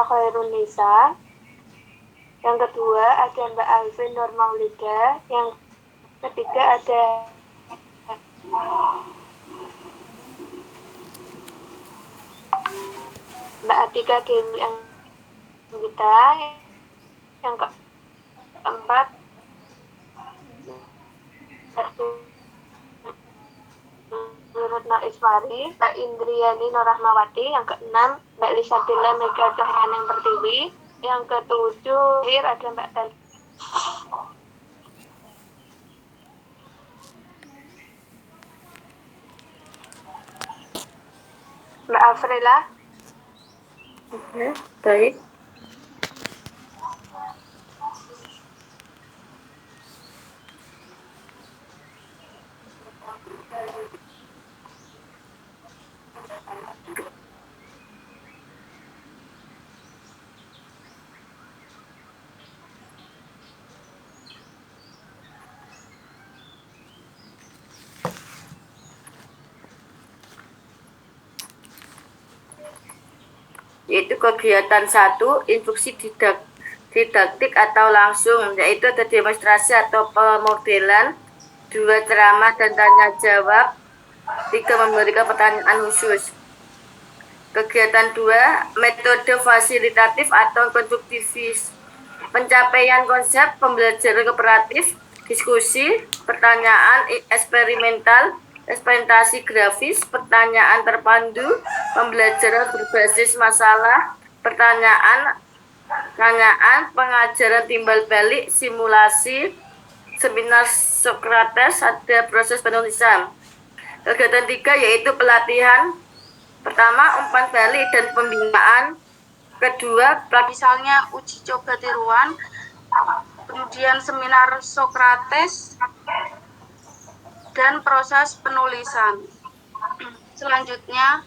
Khairunisa. Yang kedua ada Mbak Alvin Nur Maulida. Yang ketiga ada Mbak Atika Dewi Anggita. Yang keempat Rutna Iswari, Mbak Indriani Norahmawati. Yang keenam Mbak Lisabella Mega Cahyaning Pertiwi. Yang ketujuh ada Mbak Tel. Mbak Afrila. Oke, baik. Yaitu kegiatan 1, instruksi didaktik atau langsung, yaitu ada demonstrasi atau pemodelan. 2, ceramah dan tanya jawab. 3, memberikan pertanyaan khusus. Kegiatan 2, metode fasilitatif atau konstruktivis. Pencapaian konsep pembelajaran kooperatif, diskusi, pertanyaan eksperimental, presentasi grafis, pertanyaan terpandu, pembelajaran berbasis masalah, pertanyaan, pengajaran timbal balik, simulasi, seminar Sokrates, ada proses penulisan. Kegiatan 3 yaitu pelatihan. Pertama, umpan balik dan pembinaan. Kedua, misalnya uji coba tiruan. Kemudian seminar Sokrates dan proses penulisan. Selanjutnya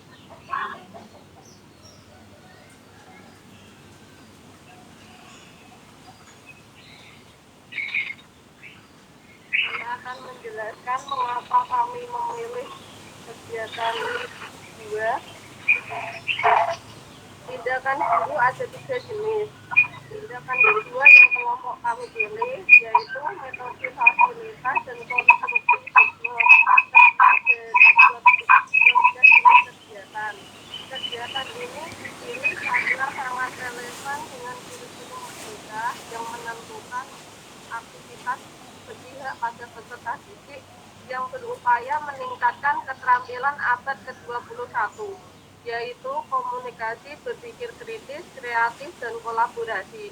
saya akan menjelaskan mengapa kami memilih kegiatan 2. Tindakan guru ada 3 jenis. Tindakan kedua yang kelompok kami pilih yaitu metode fasilitas dan konstruktivisme. Kegiatan ini dipilih karena sangat relevan dengan kurikulum merdeka yang menentukan aktivitas berpihak pada peserta didik yang berupaya meningkatkan keterampilan abad ke-21, yaitu komunikasi, berpikir kritis, kreatif, dan kolaborasi.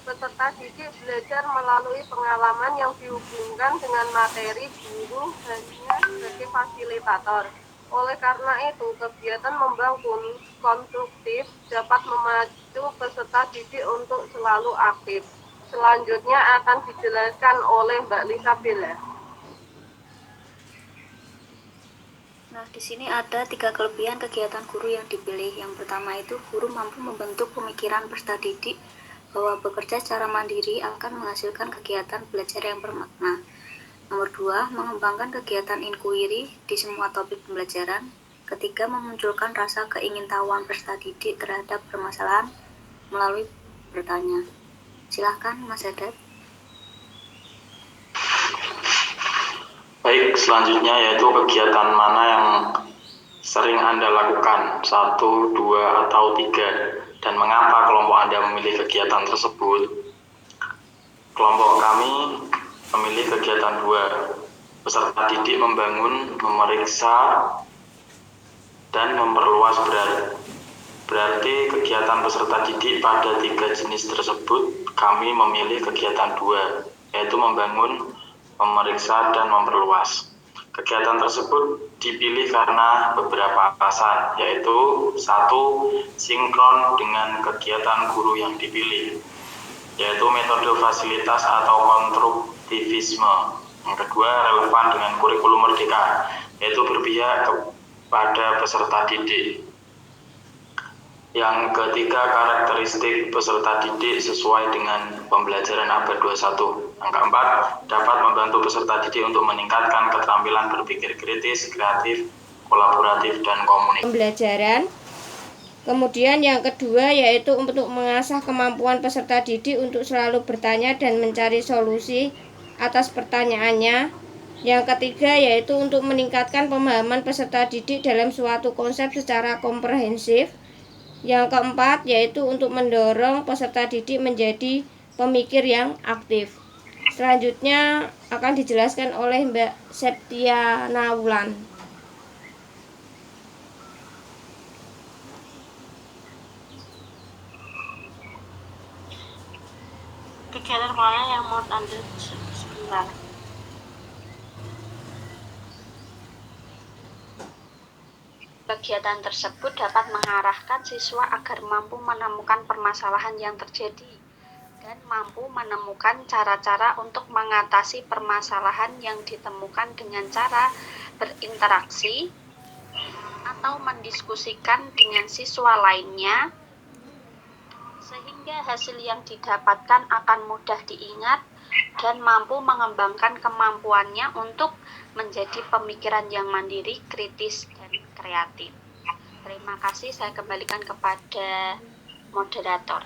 Peserta didik belajar melalui pengalaman yang dihubungkan dengan materi guru hanya sebagai fasilitator. Oleh karena itu, kegiatan membangun konstruktif dapat memacu peserta didik untuk selalu aktif. Selanjutnya akan dijelaskan oleh Mbak Lisabella. Nah, di sini ada 3 kelebihan kegiatan guru yang dipilih. Yang pertama itu guru mampu membentuk pemikiran peserta didik bahwa bekerja secara mandiri akan menghasilkan kegiatan belajar yang bermakna. Nomor 2, mengembangkan kegiatan inquiry di semua topik pembelajaran. Ketiga, memunculkan rasa keingintahuan peserta didik terhadap permasalahan melalui bertanya. Silahkan Mas Edet. Baik, selanjutnya yaitu kegiatan mana yang sering Anda lakukan, 1, 2, atau 3, dan mengapa kelompok Anda memilih kegiatan tersebut. Kelompok kami memilih kegiatan 2, peserta didik membangun, memeriksa, dan memperluas berarti kegiatan peserta didik pada 3 jenis tersebut kami memilih kegiatan 2, yaitu membangun, memeriksa, dan memperluas. Kegiatan tersebut dipilih karena beberapa alasan, yaitu 1, sinkron dengan kegiatan guru yang dipilih, yaitu metode fasilitas atau konstruktivisme. Yang kedua, relevan dengan kurikulum merdeka, yaitu berpihak kepada peserta didik. Yang ketiga, karakteristik peserta didik sesuai dengan pembelajaran abad 21. Yang keempat, dapat membantu peserta didik untuk meningkatkan keterampilan berpikir kritis, kreatif, kolaboratif, dan komunikatif. Pembelajaran Kemudian yang kedua yaitu untuk mengasah kemampuan peserta didik untuk selalu bertanya dan mencari solusi atas pertanyaannya. Yang ketiga yaitu untuk meningkatkan pemahaman peserta didik dalam suatu konsep secara komprehensif. Yang keempat yaitu untuk mendorong peserta didik menjadi pemikir yang aktif. Selanjutnya akan dijelaskan oleh Mbak Septiana Wulan. Kegiatan mana yang menurut Anda sebentar? Kegiatan tersebut dapat mengarahkan siswa agar mampu menemukan permasalahan yang terjadi dan mampu menemukan cara-cara untuk mengatasi permasalahan yang ditemukan dengan cara berinteraksi atau mendiskusikan dengan siswa lainnya, sehingga hasil yang didapatkan akan mudah diingat dan mampu mengembangkan kemampuannya untuk menjadi pemikiran yang mandiri, kritis, dan kreatif. Terima kasih, saya kembalikan kepada moderator.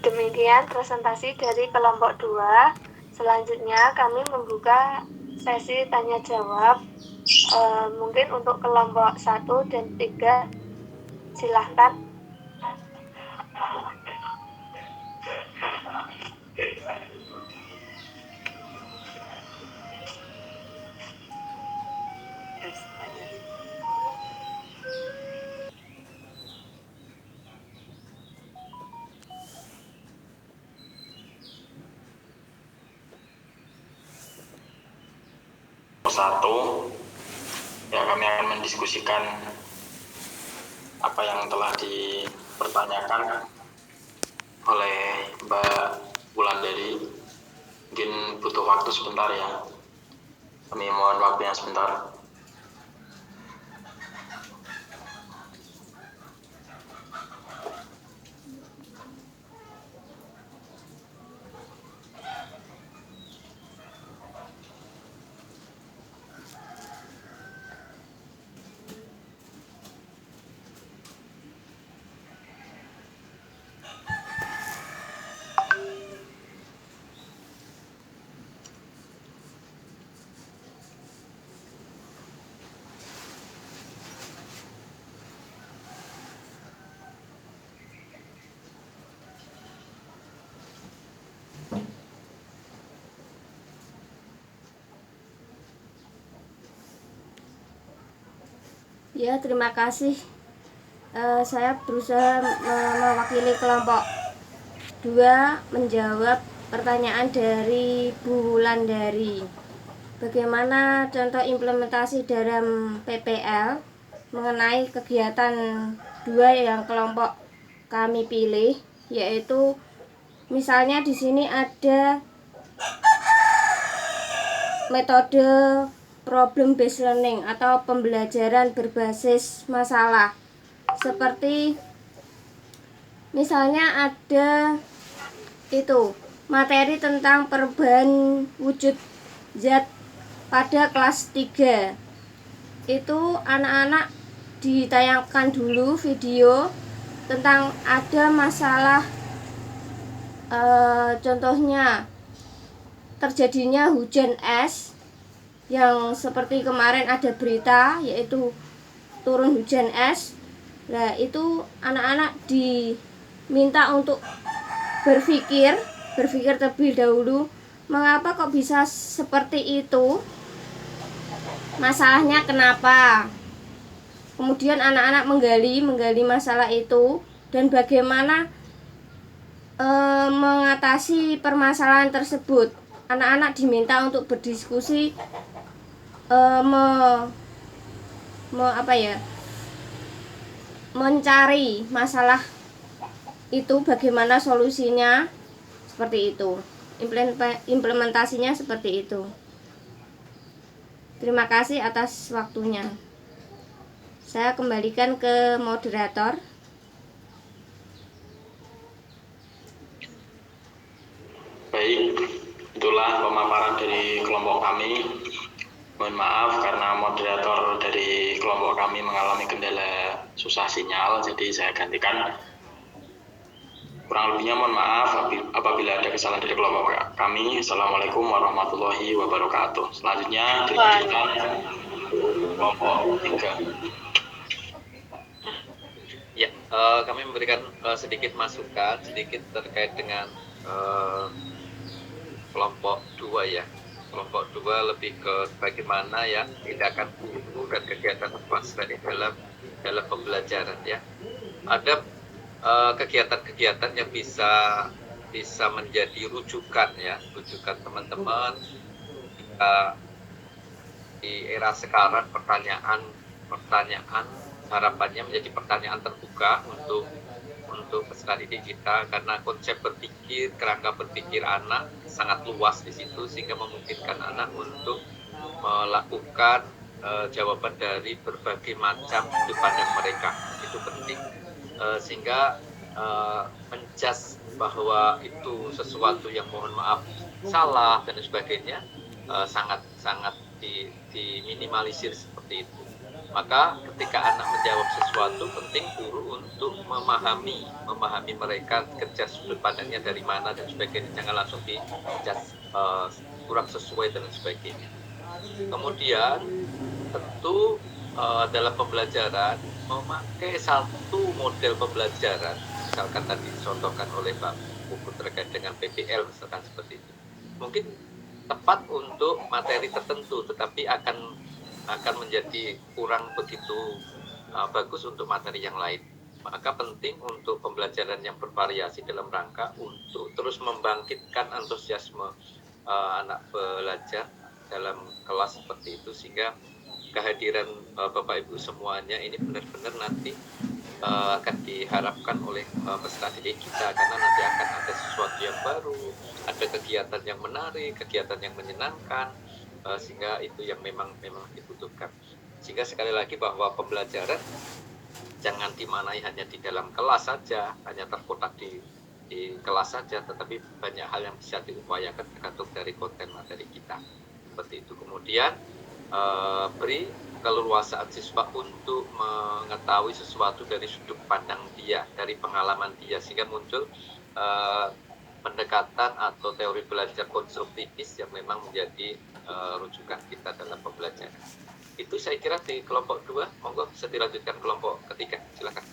Demikian presentasi dari kelompok 2. Selanjutnya kami membuka sesi tanya jawab. Mungkin untuk kelompok 1 dan 3 silahkan. Satu, ya kami akan mendiskusikan apa yang telah dipertanyakan oleh Mbak Wulandari. Mungkin butuh waktu sebentar ya, kami mohon waktunya sebentar. Ya, terima kasih. Saya berusaha mewakili kelompok 2 menjawab pertanyaan dari Bu Wulandari. Bagaimana contoh implementasi dalam PPL mengenai kegiatan 2 yang kelompok kami pilih, yaitu misalnya di sini ada metode problem based learning atau pembelajaran berbasis masalah. Seperti misalnya ada materi tentang perubahan wujud zat pada kelas 3. Itu anak-anak ditayangkan dulu video tentang ada masalah, contohnya terjadinya hujan es, yang seperti kemarin ada berita yaitu turun hujan es. Nah, itu anak-anak diminta untuk berpikir terlebih dahulu, mengapa kok bisa seperti itu, masalahnya kenapa. Kemudian anak-anak menggali masalah itu dan bagaimana mengatasi permasalahan tersebut. Anak-anak diminta untuk berdiskusi mencari masalah itu, bagaimana solusinya, seperti itu. Implementasinya seperti itu. Terima kasih atas waktunya. Saya kembalikan ke moderator. Baik, itulah pemaparan dari kelompok kami. Mohon maaf karena moderator dari kelompok kami mengalami kendala susah sinyal, jadi saya gantikan. Kurang lebihnya mohon maaf apabila ada kesalahan dari kelompok kami. Assalamualaikum warahmatullahi wabarakatuh. Selanjutnya dilanjutkan kelompok 3. Ya, kami memberikan sedikit masukan, sedikit terkait dengan kelompok 2 ya. Kelompok 2 lebih ke bagaimana ya tindakan guru dan kegiatan peserta dalam pembelajaran ya. Ada kegiatan-kegiatan yang bisa menjadi rujukan ya, rujukan teman-teman di era sekarang. Pertanyaan harapannya menjadi pertanyaan terbuka untuk peserta didik kita, karena konsep berpikir, kerangka berpikir anak sangat luas di situ, sehingga memungkinkan anak untuk melakukan jawaban dari berbagai macam sudut pandang mereka. Itu penting, sehingga menjudge bahwa itu sesuatu yang mohon maaf salah dan sebagainya sangat diminimalisir seperti itu. Maka ketika anak menjawab sesuatu, penting guru untuk memahami mereka, kerja sudut pandangnya dari mana dan sebagainya, jangan langsung dijudge kurang sesuai dan sebagainya. Kemudian tentu dalam pembelajaran memakai satu model pembelajaran, misalkan tadi dicontohkan oleh Pak Buku terkait dengan PBL misalkan seperti itu, mungkin tepat untuk materi tertentu, tetapi akan menjadi kurang begitu bagus untuk materi yang lain. Maka penting untuk pembelajaran yang bervariasi dalam rangka untuk terus membangkitkan antusiasme anak belajar dalam kelas seperti itu, sehingga kehadiran Bapak Ibu semuanya ini benar-benar nanti akan diharapkan oleh peserta didik kita, karena nanti akan ada sesuatu yang baru, ada kegiatan yang menarik, kegiatan yang menyenangkan, sehingga itu yang memang dibutuhkan. Sehingga sekali lagi bahwa pembelajaran jangan dimaknai hanya di dalam kelas saja, hanya terkotak di kelas saja, tetapi banyak hal yang bisa diupayakan tergantung dari konten materi kita. Seperti itu. Kemudian beri keleluasaan siswa untuk mengetahui sesuatu dari sudut pandang dia, dari pengalaman dia, sehingga muncul pendekatan atau teori belajar konstruktivis yang memang menjadi rujukan kita dalam pembelajaran. Itu saya kira di kelompok 2. Monggo bisa dilanjutkan kelompok ketiga, silakan.